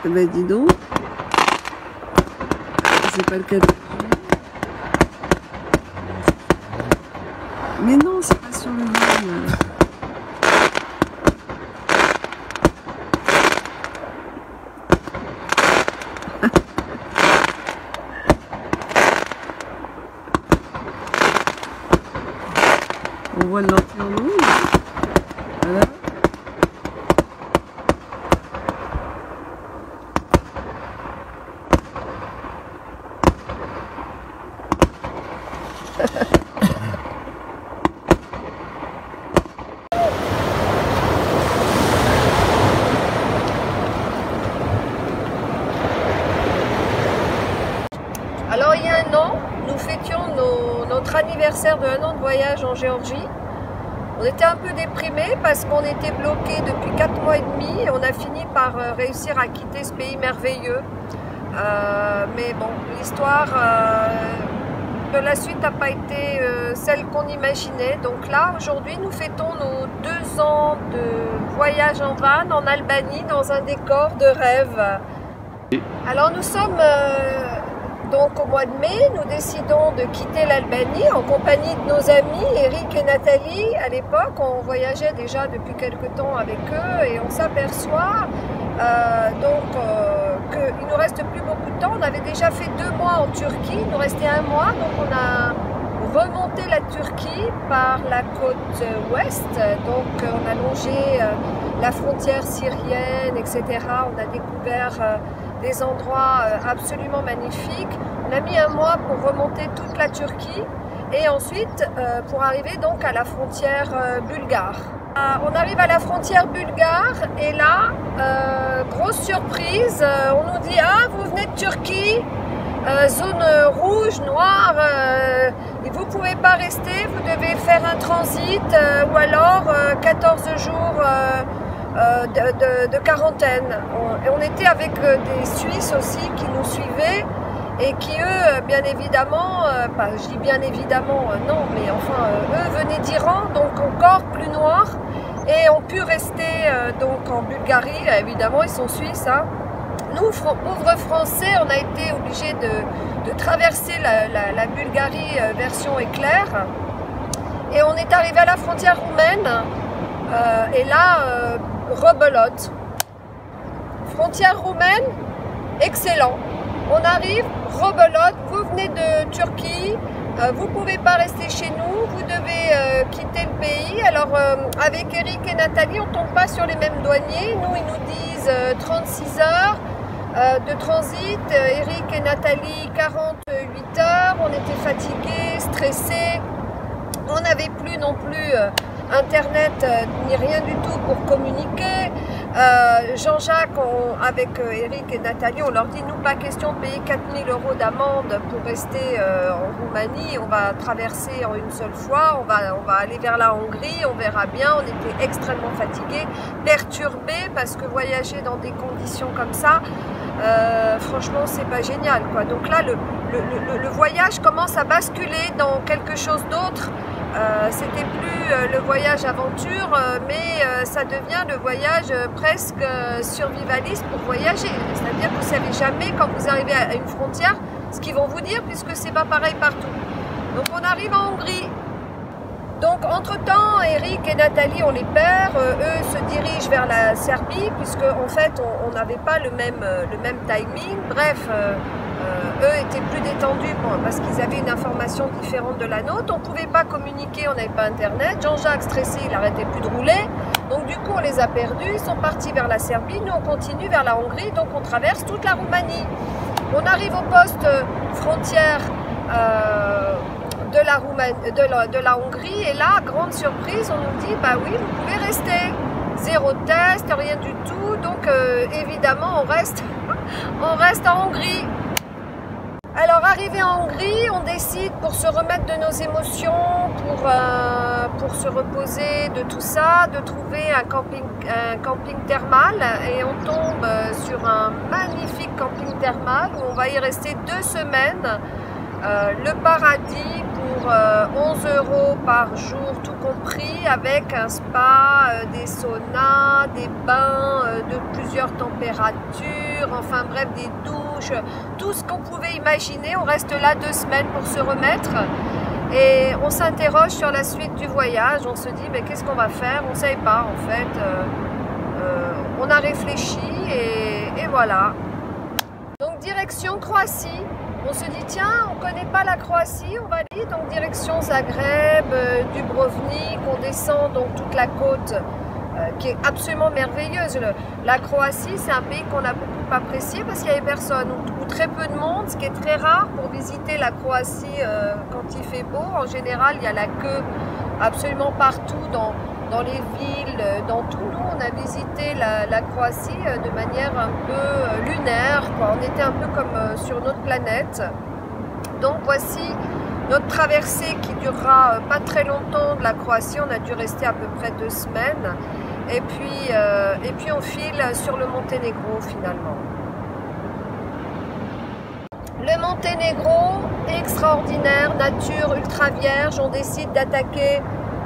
Eh ben dis donc, c'est pas le cas de... Mais non, c'est pas sur le vol. On voit le lentille en haut. Voilà. Alors il y a un an, nous fêtions notre anniversaire de 1 an de voyage en Géorgie. On était un peu déprimés parce qu'on était bloqués depuis 4 mois et demi et on a fini par réussir à quitter ce pays merveilleux. Mais bon, l'histoire de la suite n'a pas été celle qu'on imaginait. Donc là, aujourd'hui, nous fêtons nos 2 ans de voyage en van en Albanie dans un décor de rêve. Alors nous sommes... Donc au mois de mai, nous décidons de quitter l'Albanie en compagnie de nos amis Eric et Nathalie. À l'époque, on voyageait déjà depuis quelque temps avec eux et on s'aperçoit qu'il ne nous reste plus beaucoup de temps. On avait déjà fait 2 mois en Turquie, il nous restait 1 mois, donc on a remonté la Turquie par la côte ouest. Donc on a longé la frontière syrienne, etc. On a découvert des endroits absolument magnifiques. On a mis 1 mois pour remonter toute la Turquie et ensuite pour arriver donc à la frontière bulgare. On arrive à la frontière bulgare et là, grosse surprise, on nous dit « Ah, vous venez de Turquie, zone rouge, noire, et vous ne pouvez pas rester, vous devez faire un transit ou alors 14 jours de quarantaine. » Et on était avec des Suisses aussi qui nous suivaient et qui eux, bien évidemment, je dis bien évidemment, non, mais enfin, eux venaient d'Iran, donc encore plus noirs, et ont pu rester donc en Bulgarie. Évidemment, ils sont suisses, hein. Nous, pauvres Français, on a été obligés de traverser la Bulgarie version éclair, et on est arrivé à la frontière roumaine, et là, rebelote. Frontière roumaine, excellent. On arrive, rebelote, vous venez de Turquie, vous ne pouvez pas rester chez nous, vous devez quitter le pays. Alors avec Eric et Nathalie, on ne tombe pas sur les mêmes douaniers. Nous, ils nous disent 36 heures de transit. Eric et Nathalie, 48 heures. On était fatigués, stressés. On n'avait plus non plus Internet ni rien du tout pour communiquer. Jean-Jacques, avec Eric et Nathalie, on leur dit, nous, pas question de payer 4 000 € d'amende pour rester en Roumanie, on va traverser en une seule fois, on va aller vers la Hongrie, on verra bien. On était extrêmement fatigués, perturbés, parce que voyager dans des conditions comme ça, franchement, c'est pas génial, quoi. Donc là, le voyage commence à basculer dans quelque chose d'autre. C'était plus le voyage aventure, mais ça devient le voyage presque survivaliste pour voyager. C'est-à-dire que vous ne savez jamais quand vous arrivez à une frontière ce qu'ils vont vous dire, puisque c'est pas pareil partout. Donc on arrive en Hongrie. Donc entre-temps, Eric et Nathalie, on les perd, eux se dirigent vers la Serbie, puisque en fait on n'avait pas le même timing. Bref, eux étaient plus détendus parce qu'ils avaient une information différente de la nôtre. On ne pouvait pas communiquer, on n'avait pas internet. Jean-Jacques stressé, il n'arrêtait plus de rouler. Donc du coup on les a perdus, ils sont partis vers la Serbie, nous on continue vers la Hongrie, donc on traverse toute la Roumanie. On arrive au poste frontière de la Hongrie, et là, grande surprise, on nous dit, bah oui, vous pouvez rester. Zéro test, rien du tout, donc évidemment on reste en Hongrie. Alors arrivé en Hongrie, on décide, pour se remettre de nos émotions, pour se reposer de tout ça, de trouver un camping thermal, et on tombe sur un magnifique camping thermal où on va y rester 2 semaines. le paradis pour 11 € par jour, tout compris, avec un spa, des saunas, des bains de plusieurs températures, enfin bref, des douches, tout ce qu'on pouvait imaginer. On reste là 2 semaines pour se remettre et on s'interroge sur la suite du voyage. On se dit, mais qu'est-ce qu'on va faire? On ne savait pas en fait. On a réfléchi et voilà. Donc direction Croatie. On se dit, tiens, on ne connaît pas la Croatie, on va aller donc direction Zagreb, Dubrovnik, on descend donc toute la côte qui est absolument merveilleuse. La Croatie, c'est un pays qu'on a beaucoup apprécié parce qu'il n'y avait personne ou très peu de monde, ce qui est très rare pour visiter la Croatie quand il fait beau. En général, il y a la queue absolument partout dans les villes, dans tout. Nous, on a visité la Croatie de manière un peu lunaire, quoi. On était un peu comme sur notre planète. Donc voici notre traversée qui durera pas très longtemps de la Croatie. On a dû rester à peu près 2 semaines. Et puis on file sur le Monténégro finalement. Le Monténégro, extraordinaire, nature ultra vierge. On décide d'attaquer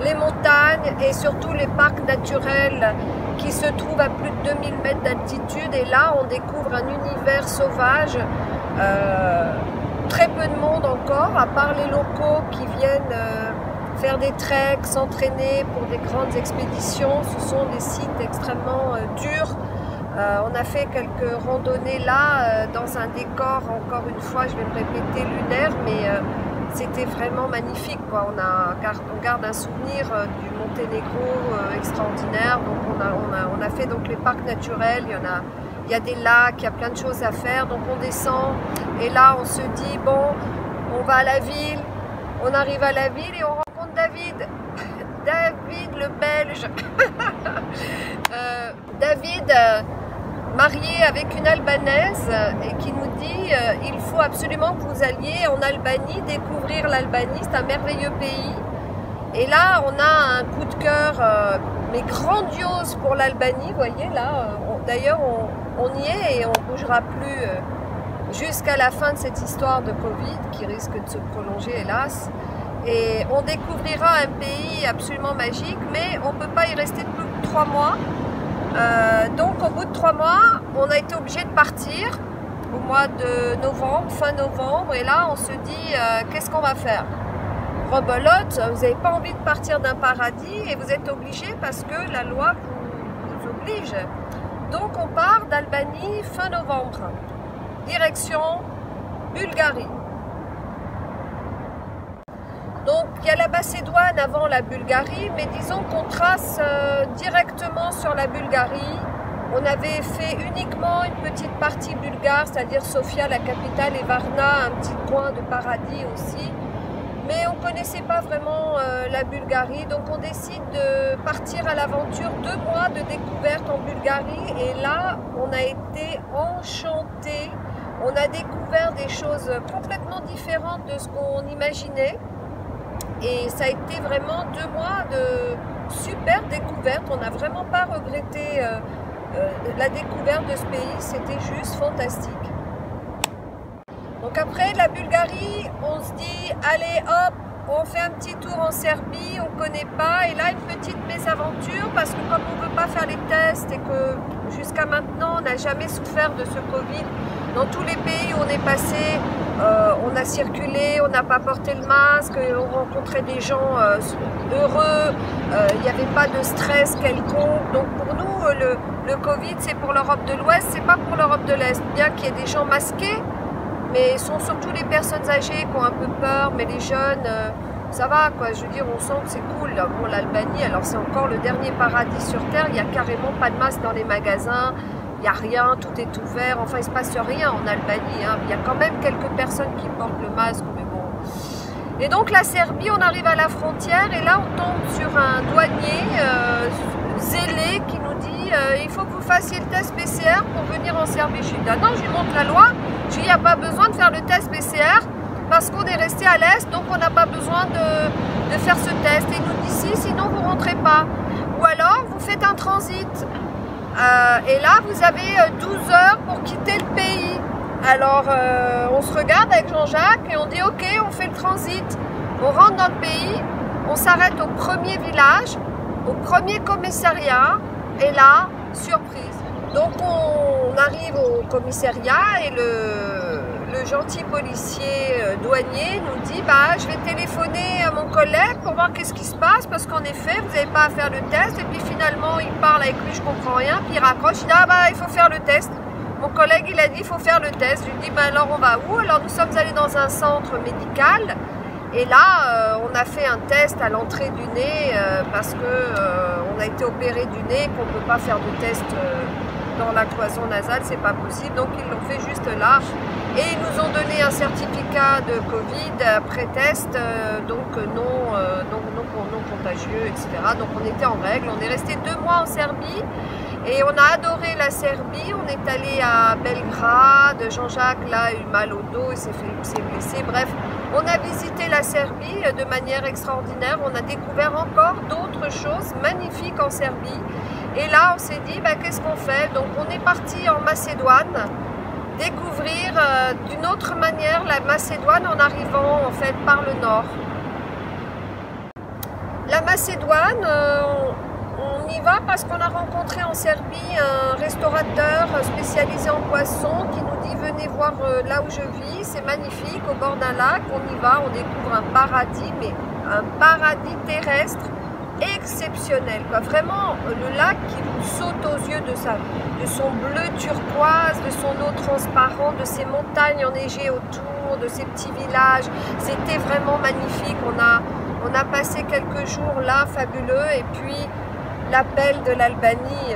les montagnes et surtout les parcs naturels qui se trouvent à plus de 2000 mètres d'altitude. Et là, on découvre un univers sauvage. Très peu de monde encore, à part les locaux qui viennent faire des treks, s'entraîner pour des grandes expéditions. Ce sont des sites extrêmement durs. On a fait quelques randonnées là, dans un décor, encore une fois, je vais le répéter, lunaire, mais c'était vraiment magnifique, quoi. On garde un souvenir du Monténégro extraordinaire. Donc on a fait donc les parcs naturels, il y a des lacs, il y a plein de choses à faire. Donc on descend et là on se dit, bon, on va à la ville. On arrive à la ville et on rencontre David. David le Belge. David, marié avec une Albanaise, et qui nous dit il faut absolument que vous alliez en Albanie, découvrir l'Albanie, c'est un merveilleux pays. Et là, on a un coup de cœur, mais grandiose pour l'Albanie, vous voyez, là, d'ailleurs, on y est et on ne bougera plus jusqu'à la fin de cette histoire de Covid, qui risque de se prolonger, hélas. Et on découvrira un pays absolument magique, mais on ne peut pas y rester plus de 3 mois. Donc au bout de 3 mois, on a été obligé de partir au mois de novembre, fin novembre, et là on se dit qu'est-ce qu'on va faire? Rebelote, vous n'avez pas envie de partir d'un paradis et vous êtes obligé parce que la loi vous oblige. Donc on part d'Albanie fin novembre, direction Bulgarie. Donc il y a la Macédoine avant la Bulgarie, mais disons qu'on trace directement sur la Bulgarie. On avait fait uniquement une petite partie bulgare, c'est-à-dire Sofia, la capitale, et Varna, un petit coin de paradis aussi. Mais on ne connaissait pas vraiment la Bulgarie, donc on décide de partir à l'aventure. 2 mois de découverte en Bulgarie, et là on a été enchantés. On a découvert des choses complètement différentes de ce qu'on imaginait. Et ça a été vraiment 2 mois de super découverte. On n'a vraiment pas regretté la découverte de ce pays. C'était juste fantastique. Donc après la Bulgarie, on se dit, allez hop, on fait un petit tour en Serbie, on ne connaît pas. Et là, une petite mésaventure parce que comme on ne veut pas faire les tests et que jusqu'à maintenant, on n'a jamais souffert de ce Covid. Dans tous les pays où on est passé, on a circulé, on n'a pas porté le masque, on rencontrait des gens heureux, il n'y avait pas de stress quelconque. Donc pour nous, le Covid, c'est pour l'Europe de l'Ouest, c'est pas pour l'Europe de l'Est. Bien qu'il y ait des gens masqués, mais ce sont surtout les personnes âgées qui ont un peu peur, mais les jeunes, ça va, quoi. Je veux dire, on sent que c'est cool. Bon, l'Albanie, alors c'est encore le dernier paradis sur Terre, il n'y a carrément pas de masque dans les magasins. Il n'y a rien, tout est ouvert, enfin il ne se passe rien en Albanie, hein. Il y a quand même quelques personnes qui portent le masque, mais bon. Et donc la Serbie, on arrive à la frontière et là on tombe sur un douanier zélé qui nous dit il faut que vous fassiez le test PCR pour venir en Serbie. Je lui dis ah non, je lui montre la loi, je lui dis il n'y a pas besoin de faire le test PCR parce qu'on est resté à l'Est, donc on n'a pas besoin de faire ce test. Et il nous dit si, sinon vous ne rentrez pas. Ou alors vous faites un transit. Et là, vous avez 12 heures pour quitter le pays. Alors on se regarde avec Jean-Jacques et on dit ok, on fait le transit, on rentre dans le pays, on s'arrête au premier village, au premier commissariat et là, surprise. Donc on arrive au commissariat et le gentil policier douanier nous dit bah, je vais téléphoner à mon collègue pour voir qu'est-ce qui se passe parce qu'en effet vous n'avez pas à faire le test et puis finalement il parle avec lui, je comprends rien, puis il raccroche, il dit ah bah il faut faire le test. Mon collègue il a dit il faut faire le test, je lui dis bah alors on va où? Alors nous sommes allés dans un centre médical et là on a fait un test à l'entrée du nez parce que on a été opéré du nez, qu'on ne peut pas faire de test dans la cloison nasale, c'est pas possible, donc ils l'ont fait juste là et ils nous ont donné un certificat de Covid après test, donc non contagieux, etc. Donc on était en règle, on est resté 2 mois en Serbie et on a adoré la Serbie, on est allé à Belgrade, Jean-Jacques là a eu mal au dos, il s'est blessé, bref, on a visité la Serbie de manière extraordinaire, on a découvert encore d'autres choses magnifiques en Serbie. Et là, on s'est dit, bah, qu'est-ce qu'on fait? Donc, on est parti en Macédoine, découvrir d'une autre manière la Macédoine en arrivant en fait par le nord. La Macédoine, on y va parce qu'on a rencontré en Serbie un restaurateur spécialisé en poissons qui nous dit, venez voir là où je vis, c'est magnifique, au bord d'un lac, on y va, on découvre un paradis, mais un paradis terrestre exceptionnel, quoi. Vraiment le lac qui vous saute aux yeux de son bleu turquoise, de son eau transparente, de ses montagnes enneigées autour, de ces petits villages. C'était vraiment magnifique. On a passé quelques jours là fabuleux et puis l'appel de l'Albanie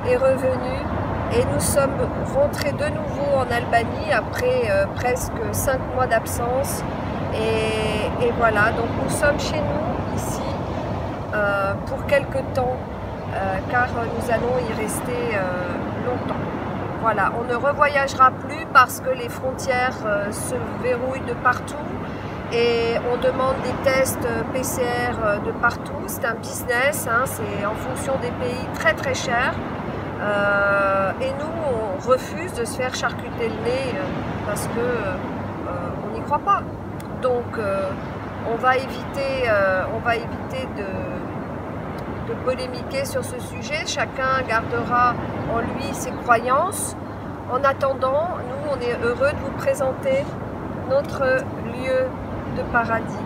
est revenu et nous sommes rentrés de nouveau en Albanie après presque 5 mois d'absence et voilà, donc nous sommes chez nous ici pour quelque temps, car nous allons y rester longtemps. Voilà, on ne revoyagera plus parce que les frontières se verrouillent de partout et on demande des tests PCR de partout. C'est un business, hein, c'est en fonction des pays très très cher. Et nous, on refuse de se faire charcuter le nez parce que on n'y croit pas. Donc, on va éviter de polémiquer sur ce sujet. Chacun gardera en lui ses croyances. En attendant, nous, on est heureux de vous présenter notre lieu de paradis.